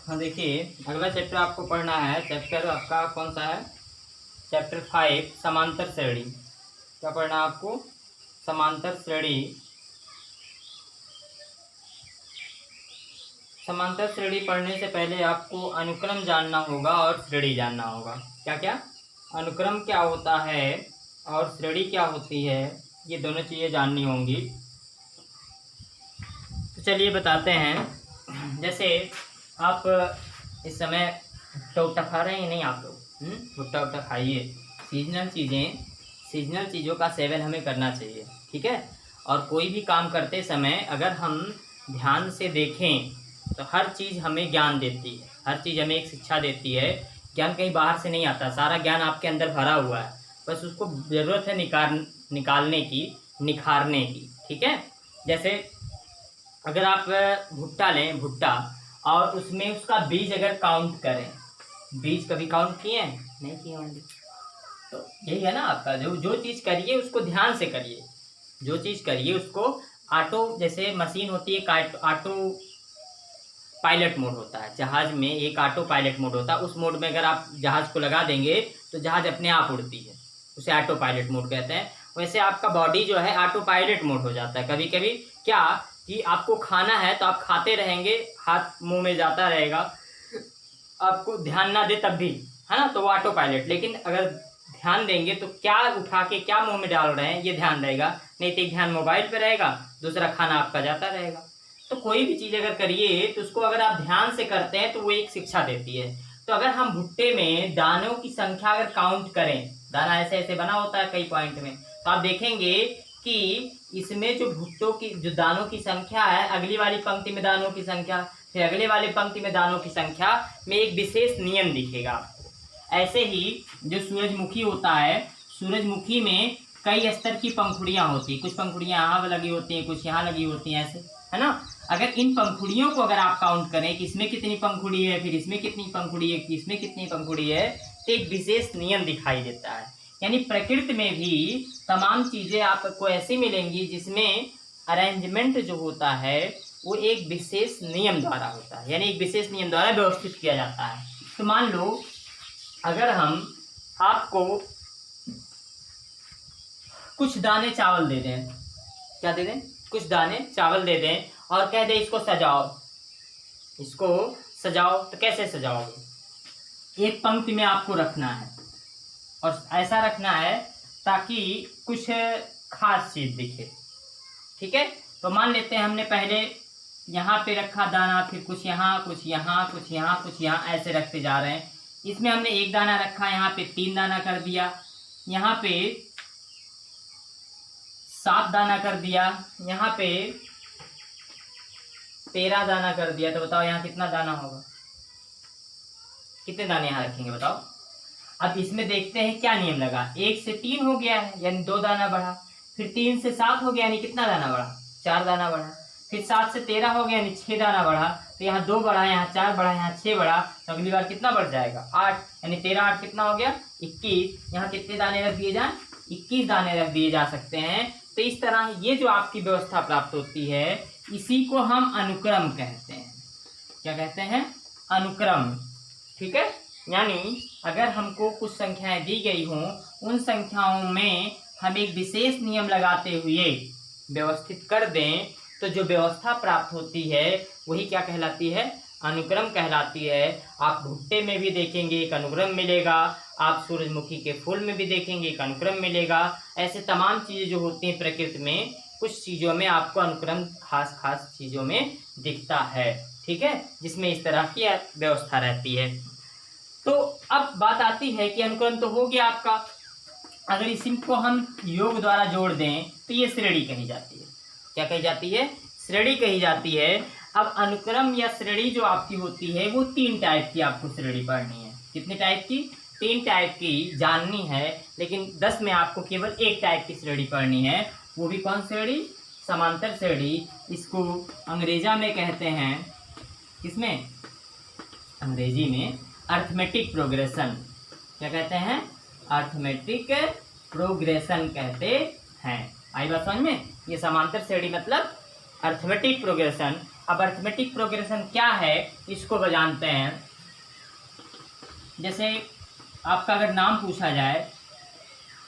हाँ देखिए, अगला चैप्टर आपको पढ़ना है। चैप्टर आपका कौन सा है? चैप्टर 5 समांतर श्रेणी। क्या पढ़ना है आपको? समांतर श्रेणी। समांतर श्रेणी पढ़ने से पहले आपको अनुक्रम जानना होगा और श्रेणी जानना होगा। क्या क्या? अनुक्रम क्या होता है और श्रेणी क्या होती है, ये दोनों चीज़ें जाननी होंगी। तो चलिए बताते हैं। जैसे आप इस समय भुट्टा उट्टा खा रहे हैं नहीं आप लोग? भुट्टा उट्टा खाइए। सीजनल चीज़ों का सेवन हमें करना चाहिए, ठीक है। और कोई भी काम करते समय अगर हम ध्यान से देखें तो हर चीज़ हमें ज्ञान देती है, हर चीज़ हमें एक शिक्षा देती है। ज्ञान कहीं बाहर से नहीं आता, सारा ज्ञान आपके अंदर भरा हुआ है, बस उसको ज़रूरत है निकालने की, निखारने की, ठीक है। जैसे अगर आप भुट्टा लें, भुट्टा, और उसमें उसका बीज अगर काउंट करें, बीज कभी काउंट किए हैं? नहीं किए होंगे। तो यही है ना आपका, जो चीज़ करिए उसको ध्यान से करिए, जो चीज़ करिए उसको ऑटो, जैसे मशीन होती है ऑटो पायलट मोड होता है, जहाज़ में एक ऑटो पायलट मोड होता है। उस मोड में अगर आप जहाज़ को लगा देंगे तो जहाज़ अपने आप उड़ती है, उसे ऑटो पायलट मोड कहते हैं। वैसे आपका बॉडी जो है ऑटो पायलट मोड हो जाता है कभी कभी। क्या कि आपको खाना है तो आप खाते रहेंगे, हाथ मुंह में जाता रहेगा, आपको ध्यान ना दे तब भी, है ना, तो वो ऑटो पायलट। लेकिन अगर ध्यान देंगे तो क्या उठा के क्या मुंह में डाल रहे हैं ये ध्यान रहेगा, नहीं तो एक ध्यान मोबाइल पे रहेगा, दूसरा खाना आपका जाता रहेगा। तो कोई भी चीज़ अगर करिए तो उसको अगर आप ध्यान से करते हैं तो वो एक शिक्षा देती है। तो अगर हम भुट्टे में दानों की संख्या अगर काउंट करें, दाना ऐसे ऐसे बना होता है कई पॉइंट में, तो आप देखेंगे कि इसमें जो भुट्टों की जो दानों की संख्या है, अगली वाली पंक्ति में दानों की संख्या, फिर अगले वाले पंक्ति में दानों की संख्या में एक विशेष नियम दिखेगा आपको। ऐसे ही जो सूरजमुखी होता है, सूरजमुखी में कई स्तर की पंखुड़ियाँ होती हैं, कुछ पंखुड़ियाँ यहाँ लगी होती हैं, कुछ यहाँ लगी होती हैं, ऐसे, है ना। अगर इन पंखुड़ियों को अगर आप काउंट करें कि इसमें कितनी पंखुड़ी है, फिर इसमें कितनी पंखुड़ी है, इसमें कितनी पंखुड़ी है, तो एक विशेष नियम दिखाई देता है। यानी प्रकृति में भी तमाम चीज़ें आपको ऐसी मिलेंगी जिसमें अरेंजमेंट जो होता है वो एक विशेष नियम द्वारा होता है, यानी एक विशेष नियम द्वारा व्यवस्थित किया जाता है। तो मान लो अगर हम आपको कुछ दाने चावल दे दें, क्या दे दें? कुछ दाने चावल दे दें और कह दें इसको सजाओ, इसको सजाओ, तो कैसे सजाओगे? एक पंक्ति में आपको रखना है और ऐसा रखना है ताकि कुछ खास चीज़ दिखे, ठीक है। तो मान लेते हैं हमने पहले यहाँ पे रखा दाना, फिर कुछ यहाँ, कुछ यहाँ, कुछ यहाँ, कुछ यहाँ, ऐसे रखते जा रहे हैं। इसमें हमने एक दाना रखा, यहाँ पे 3 दाना कर दिया, यहाँ पे 7 दाना कर दिया, यहाँ पे 13 दाना कर दिया। तो बताओ यहाँ कितना दाना होगा? कितने दाने यहाँ रखेंगे बताओ? अब इसमें देखते हैं क्या नियम लगा। 1 से 3 हो गया है यानी 2 दाना बढ़ा, फिर 3 से 7 हो गया यानी कितना दाना बढ़ा? 4 दाना बढ़ा, फिर 7 से 13 हो गया यानी 6 दाना बढ़ा, तो यहाँ 2 बढ़ा, यहाँ 4 बढ़ा, यहाँ 6 बढ़ा, तो अगली बार कितना बढ़ जाएगा? 8, यानी 13 8 कितना हो गया? 21। यहाँ कितने दाने रख दिए जाए? 21 दाने रख दिए जा सकते हैं। तो इस तरह ये जो आपकी व्यवस्था प्राप्त होती है इसी को हम अनुक्रम कहते हैं। क्या कहते हैं? अनुक्रम, ठीक है। यानी अगर हमको कुछ संख्याएं दी गई हों, उन संख्याओं में हम एक विशेष नियम लगाते हुए व्यवस्थित कर दें तो जो व्यवस्था प्राप्त होती है वही क्या कहलाती है? अनुक्रम कहलाती है। आप भुट्टे में भी देखेंगे एक अनुक्रम मिलेगा, आप सूरजमुखी के फूल में भी देखेंगे एक अनुक्रम मिलेगा। ऐसे तमाम चीज़ें जो होती हैं प्रकृति में, कुछ चीज़ों में आपको अनुक्रम खास खास चीज़ों में दिखता है, ठीक है, जिसमें इस तरह की व्यवस्था रहती है। तो अब बात आती है कि अनुक्रम तो हो गया आपका, अगर इसी को हम योग द्वारा जोड़ दें तो ये श्रेणी कही जाती है। क्या कही जाती है? श्रेणी कही जाती है। अब अनुक्रम या श्रेणी जो आपकी होती है वो 3 टाइप की आपको श्रेणी पढ़नी है। कितने टाइप की? 3 टाइप की जाननी है, लेकिन 10 में आपको केवल 1 टाइप की श्रेणी पढ़नी है। वो भी कौन श्रेणी? समांतर श्रेणी। इसको अंग्रेजा में कहते हैं, किसमें? अंग्रेजी में अर्थमेटिक प्रोग्रेशन। क्या कहते हैं? अर्थमेटिक प्रोग्रेशन कहते हैं। आई बात समझ में? ये समांतर श्रेणी मतलब अर्थमेटिक प्रोग्रेशन। अब अर्थमेटिक प्रोग्रेशन क्या है इसको जानते हैं। जैसे आपका अगर नाम पूछा जाए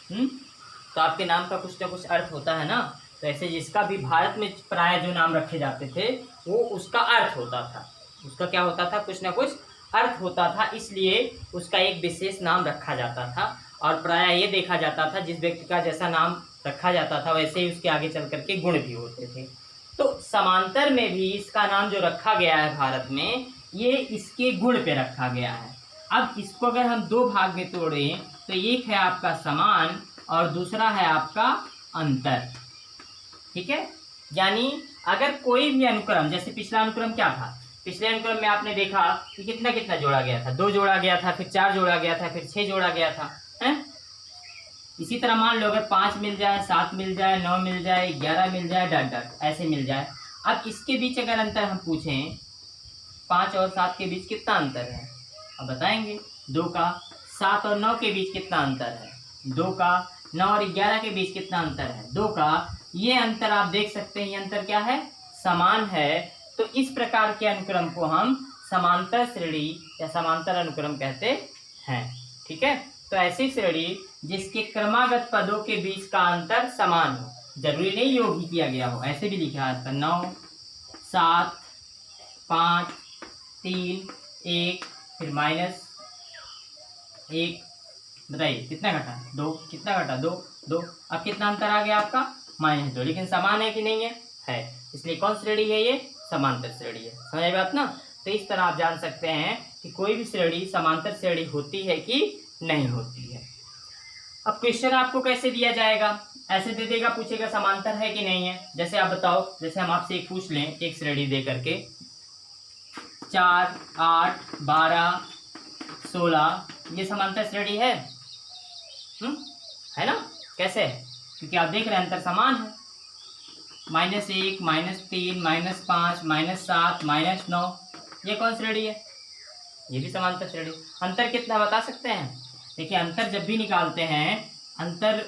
तो आपके नाम का कुछ ना कुछ अर्थ होता है ना। तो ऐसे जिसका भी भारत में प्राय जो नाम रखे जाते थे वो उसका अर्थ होता था, उसका क्या होता था, कुछ ना कुछ अर्थ होता था, इसलिए उसका एक विशेष नाम रखा जाता था। और प्राय ये देखा जाता था जिस व्यक्ति का जैसा नाम रखा जाता था वैसे ही उसके आगे चल करके गुण भी होते थे। तो समांतर में भी इसका नाम जो रखा गया है भारत में, ये इसके गुण पे रखा गया है। अब इसको अगर हम दो भाग में तोड़ें तो एक है आपका समान और दूसरा है आपका अंतर। ठीक है, यानी अगर कोई भी अनुक्रम, जैसे पिछला अनुक्रम क्या था, पिछले अनुक्रम में आपने देखा कि कितना कितना जोड़ा गया था, 2 जोड़ा गया था, फिर 4 जोड़ा गया था, फिर 6 जोड़ा गया था, है। इसी तरह मान लो अगर 5 मिल जाए, 7 मिल जाए, 9 मिल जाए, 11 मिल जाए, डट डट ऐसे मिल जाए। अब इसके बीच अगर अंतर हम पूछें, 5 और 7 के बीच कितना अंतर है, अब बताएंगे। 2 का। 7 और 9 के बीच कितना अंतर है, 2 का। 9 और 11 के बीच कितना अंतर है, 2 का। ये अंतर आप देख सकते हैं, ये अंतर क्या है, समान है। तो इस प्रकार के अनुक्रम को हम समांतर श्रेणी या समांतर अनुक्रम कहते हैं। ठीक है, तो ऐसी श्रेणी जिसके क्रमागत पदों के बीच का अंतर समान हो, जरूरी नहीं योग ही किया गया हो, ऐसे भी लिखा है 9 7 5 3 1 फिर -1, बताइए कितना घटा, 2, कितना घटा 2 2। अब कितना अंतर आ गया आपका, -2, लेकिन समान है कि नहीं है, इसलिए कौन श्रेणी है, ये समांतर श्रेणी है। समझ आई बात ना। तो इस तरह आप जान सकते हैं कि कोई भी श्रेणी समांतर श्रेणी होती है कि नहीं होती है। अब क्वेश्चन आपको कैसे दिया जाएगा, ऐसे दे देगा, पूछेगा समांतर है कि नहीं है। जैसे आप बताओ, जैसे हम आपसे एक पूछ लें, एक श्रेणी दे करके 4 8 12 16, ये समांतर श्रेणी है है ना। कैसे, क्योंकि आप देख रहे हैं अंतर समान है, -1 -3 -5 -7 -9, ये कौन श्रेणी है, ये भी समांतर श्रेणी। अंतर कितना बता सकते हैं, देखिए अंतर जब भी निकालते हैं, अंतर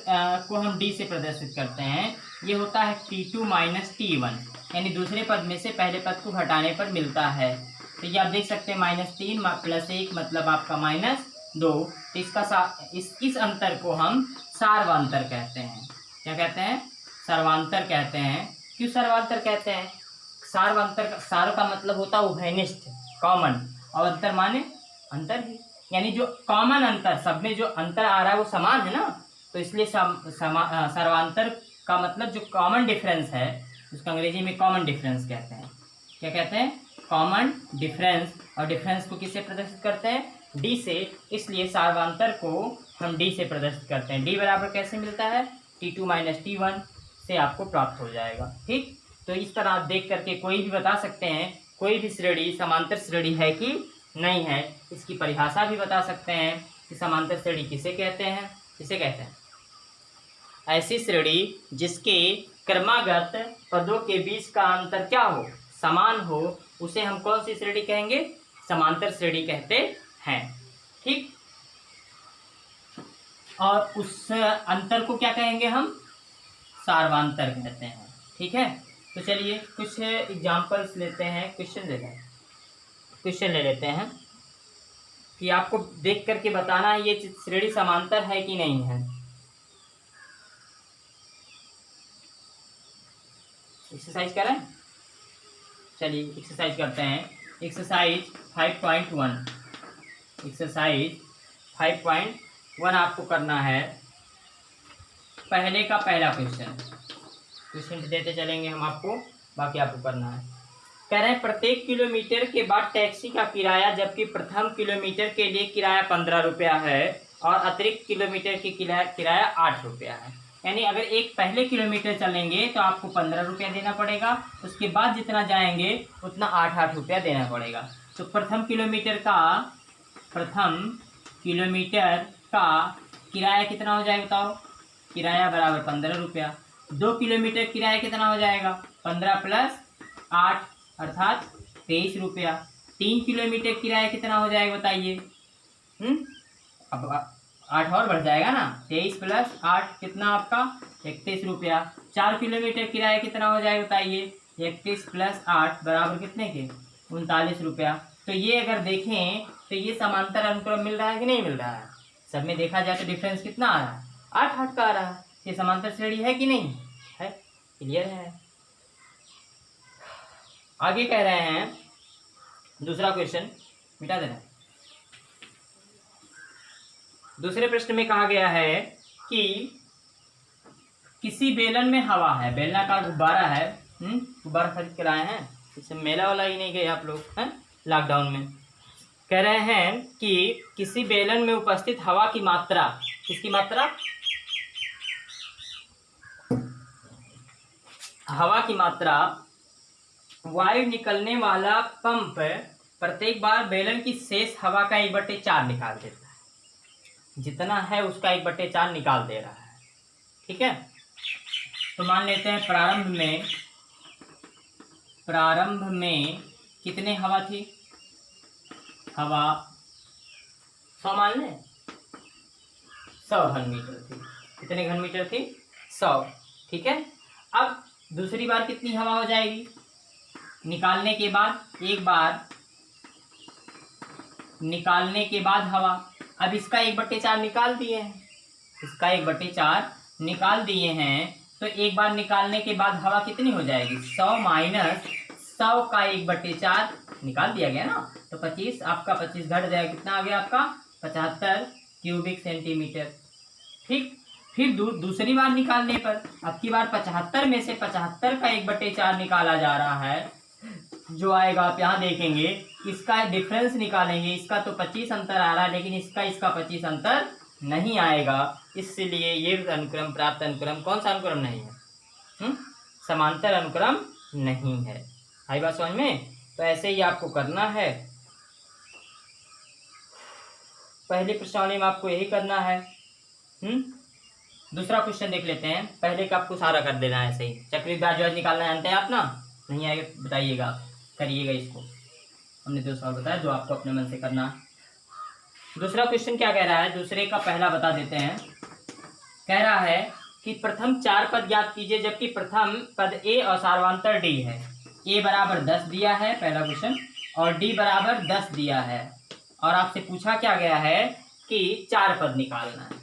को हम डी से प्रदर्शित करते हैं, ये होता है T2 - T1, यानी दूसरे पद में से पहले पद को घटाने पर मिलता है। तो ये आप देख सकते हैं -3 + 1 मतलब आपका -2। तो इस अंतर को हम सार्वांतर कहते हैं। क्या कहते हैं, सर्वांतर कहते हैं। क्यों सर्वांतर कहते हैं, सार्वांतर, सार का मतलब होता है उभयनिष्ठ, कॉमन, और अंतर माने अंतर ही, यानी जो कॉमन अंतर, सब में जो अंतर आ रहा है वो समान है ना। तो इसलिए सर्वांतर का मतलब जो कॉमन डिफरेंस है उसको अंग्रेजी में कॉमन डिफरेंस कहते हैं। क्या कहते हैं, कॉमन डिफरेंस। और डिफरेंस को किससे प्रदर्शित करते हैं, डी से, इसलिए सार्वांतर को हम डी से प्रदर्शित करते हैं। डी बराबर कैसे मिलता है, T2 - T1 से आपको प्राप्त हो जाएगा। ठीक, तो इस तरह आप देख करके कोई भी बता सकते हैं कोई भी श्रेणी समांतर श्रेणी है कि नहीं है। इसकी परिभाषा भी बता सकते हैं कि समांतर श्रेणी किसे कहते हैं, किसे कहते हैं, ऐसी श्रेणी जिसके क्रमागत पदों के बीच का अंतर क्या हो, समान हो, उसे हम कौन सी श्रेणी कहेंगे, समांतर श्रेणी कहते हैं। ठीक, और उस अंतर को क्या कहेंगे हम, सार्वांतर कहते हैं। ठीक है, तो चलिए कुछ एग्जाम्पल्स लेते हैं, क्वेश्चन ले लेते हैं कि आपको देख करके बताना है ये श्रेणी समांतर है कि नहीं है। एक्सरसाइज करें, चलिए एक्सरसाइज करते हैं। एक्सरसाइज 5.1, एक्सरसाइज 5.1 आपको करना है। पहले का पहला क्वेश्चन देते चलेंगे हम आपको, बाकी आपको करना है। कह रहे हैं प्रत्येक किलोमीटर के बाद टैक्सी का किराया, जबकि प्रथम किलोमीटर के लिए किराया 15 रुपया है और अतिरिक्त किलोमीटर की किराया 8 रुपया है। यानी अगर एक पहले किलोमीटर चलेंगे तो आपको 15 रुपया देना पड़ेगा, उसके बाद जितना जाएंगे उतना 8 रुपया देना पड़ेगा। तो प्रथम किलोमीटर का किराया कितना हो जाएगा बताओ, किराया बराबर 15 रुपया। 2 किलोमीटर किराया कितना हो जाएगा, 15 + 8 अर्थात 23 रुपया। 3 किलोमीटर किराया कितना हो जाएगा बताइए, अब 8 और बढ़ जाएगा ना, 23 + 8 कितना आपका 31 रुपया। 4 किलोमीटर किराया कितना हो जाएगा बताइए, 31 + 8 बराबर कितने के 39 रुपया। तो ये अगर देखें तो ये समांतर अनुक्रम मिल रहा है कि नहीं मिल रहा है? सब में देखा जाए तो डिफरेंस कितना आ रहा है? 8 का आ रहा है। ये समांतर श्रेणी है कि नहीं है? क्लियर है। आगे कह रहे हैं दूसरा क्वेश्चन, मिटा देना। दूसरे प्रश्न में कहा गया है कि किसी बेलन में हवा है, बेलनाकार गुब्बारा है, गुब्बारा खरीद कर आए हैं, इससे मेला वाला ही नहीं गए आप लोग हैं लॉकडाउन में। कह रहे हैं कि किसी बेलन में उपस्थित हवा की मात्रा, किसकी मात्रा? हवा की मात्रा वायु निकलने वाला पंप प्रत्येक बार बेलन की शेष हवा का 1/4 निकाल देता है। जितना है उसका 1/4 निकाल दे रहा है। ठीक है, तो मान लेते हैं प्रारंभ में कितने हवा थी? हवा 100 मान लें, 100 घनमीटर थी। कितने घनमीटर थी? 100। ठीक है, अब दूसरी बार कितनी हवा हो जाएगी? निकालने के बाद, एक बार निकालने के बाद हवा, अब इसका 1/4 निकाल दिए हैं, इसका 1/4 निकाल दिए हैं, तो एक बार निकालने के बाद हवा कितनी हो जाएगी? 100 माइनस 100 का 1/4 निकाल दिया गया ना, तो 25, आपका 25 घट जाएगा, कितना आ गया आपका? 75 क्यूबिक सेंटीमीटर। ठीक, फिर दूसरी बार निकालने पर, अब की बार 75 में से 75 का 1/4 निकाला जा रहा है, जो आएगा आप यहाँ देखेंगे, इसका डिफरेंस निकालेंगे, इसका तो 25 अंतर आ रहा है, लेकिन इसका 25 अंतर नहीं आएगा, इसलिए ये अनुक्रम, प्राप्त अनुक्रम कौन सा अनुक्रम नहीं है? समांतर अनुक्रम नहीं है। आई बात समझ में? तो ऐसे ही आपको करना है, पहले प्रश्नावली में आपको यही करना है। दूसरा क्वेश्चन देख लेते हैं, पहले का आपको सारा कर देना है ऐसे ही। चक्री ब्याज निकालना जानते हैं आप ना? नहीं आएगा बताइएगा, करिएगा इसको, हमने 2 सवाल बताया जो आपको अपने मन से करना। दूसरा क्वेश्चन क्या कह रहा है, दूसरे का पहला बता देते हैं। कह रहा है कि प्रथम 4 पद ज्ञात कीजिए, जबकि प्रथम पद ए और सार्वंतर डी है। ए बराबर 10 दिया है पहला क्वेश्चन, और डी बराबर 10 दिया है, और आपसे पूछा क्या गया है कि 4 पद निकालना है।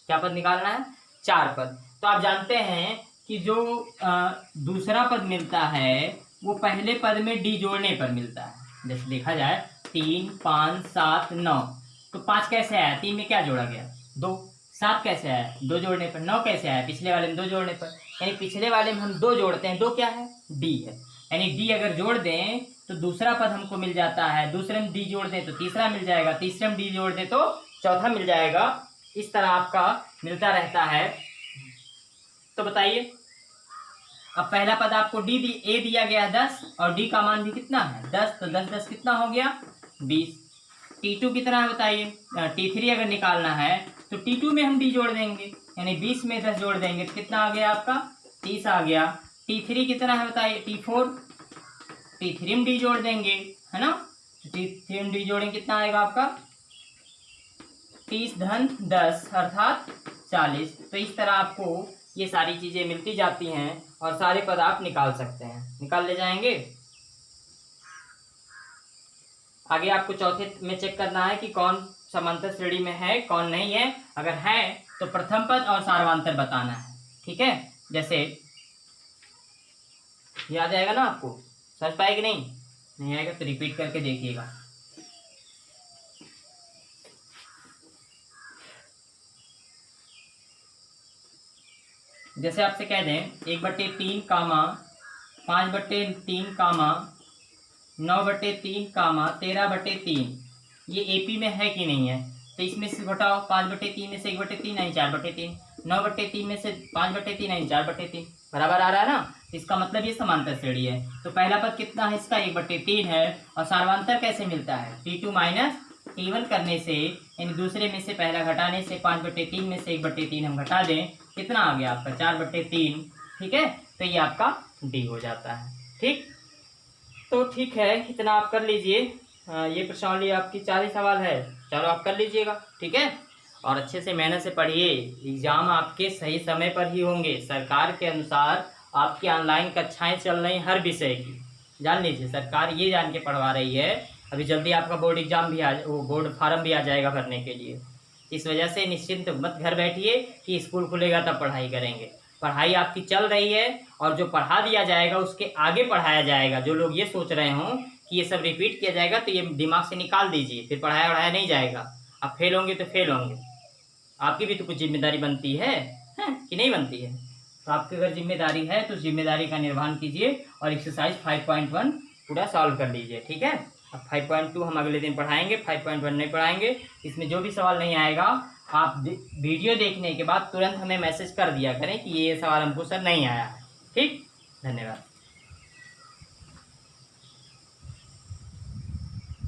क्या पद निकालना है? 4 पद। तो आप जानते हैं कि जो दूसरा पद मिलता है वो पहले पद में डी जोड़ने पर मिलता है। जैसे देखा जाए 3, 5, 7, 9, तो 5 कैसे आया? 3 में क्या जोड़ा गया? 2। 7 कैसे आया? 2 जोड़ने पर। 9 कैसे आया? पिछले वाले में 2 जोड़ने पर। यानी पिछले वाले में हम 2 जोड़ते हैं, 2 क्या है? डी है। यानी डी अगर जोड़ दें तो दूसरा पद हमको मिल जाता है, दूसरे में डी जोड़ दें तो तीसरा मिल जाएगा, तीसरे में डी जोड़ दें तो चौथा मिल जाएगा। इस तरह आपका मिलता रहता है। तो बताइए, अब पहला पद आपको ए दिया गया है 10, और डी का मान भी कितना है? 10, तो 10 10 कितना हो गया? 20। T2 कितना है बताइए? T3 अगर निकालना है तो T2 में हम डी जोड़ देंगे, यानी 20 में 10 जोड़ देंगे तो कितना आ गया आपका? 30 आ गया। T3 कितना है बताइए? T4, T3 में डी जोड़ देंगे, है ना? T3 में डी जोड़ेंगे, कितना आएगा आपका? 30 धन 10 अर्थात 40। तो इस तरह आपको ये सारी चीजें मिलती जाती हैं और सारे पद आप निकाल सकते हैं, निकाल ले जाएंगे। आगे आपको चौथे में चेक करना है कि कौन समांतर श्रेणी में है, कौन नहीं है। अगर है तो प्रथम पद और सार्वंतर बताना है। ठीक है, जैसे याद आएगा ना आपको? समझ पाए कि नहीं आएगा तो रिपीट करके देखिएगा। जैसे आपसे कह दें 1/3 कामा 5/3 कामा 9/3 कामा 13/3, ये एपी में है कि नहीं है? तो इसमें से घटाओ, 5/3 में से 1/3 नहीं 4/3, 9/3 में से 5/3 नहीं 4/3, बराबर आ रहा है ना? तो इसका मतलब ये समांतर श्रेणी है। तो पहला पद कितना है इसका? 1/3 है। और सार्वंतर कैसे मिलता है? T2 माइनस T1 करने से, यानी दूसरे में से पहला घटाने से 5/3 में से 1/3 हम घटा दें, कितना आ गया आपका? 4/3। ठीक है, तो ये आपका डी हो जाता है। ठीक, तो ठीक है, इतना आप कर लीजिए। ये प्रश्नावली आपकी 40 सवाल है, चलो आप कर लीजिएगा। ठीक है, और अच्छे से मेहनत से पढ़िए, एग्जाम आपके सही समय पर ही होंगे, सरकार के अनुसार आपकी ऑनलाइन कक्षाएं चल रही हर विषय की, जान लीजिए सरकार ये जान के पढ़वा रही है। अभी जल्दी आपका बोर्ड एग्जाम भी वो बोर्ड फार्म भी आ जाएगा भरने के लिए। इस वजह से निश्चिंत मत घर बैठिए कि स्कूल खुलेगा तब पढ़ाई करेंगे। पढ़ाई आपकी चल रही है और जो पढ़ा दिया जाएगा उसके आगे पढ़ाया जाएगा। जो लोग ये सोच रहे हों कि ये सब रिपीट किया जाएगा तो ये दिमाग से निकाल दीजिए, फिर पढ़ाया नहीं जाएगा। आप फेल होंगे तो फेल होंगे, आपकी भी तो कुछ जिम्मेदारी बनती है कि नहीं बनती है। तो आपकी अगर जिम्मेदारी है तो उस जिम्मेदारी का निर्वहन कीजिए और एक्सरसाइज 5.1 पूरा सॉल्व कर लीजिए, ठीक है। अब 5.2 हम अगले दिन पढ़ाएंगे, 5.1 नहीं पढ़ाएंगे। इसमें जो भी सवाल नहीं आएगा आप वीडियो देखने के बाद तुरंत हमें मैसेज कर दिया करें कि ये सवाल हमको सर नहीं आया है। ठीक, धन्यवाद।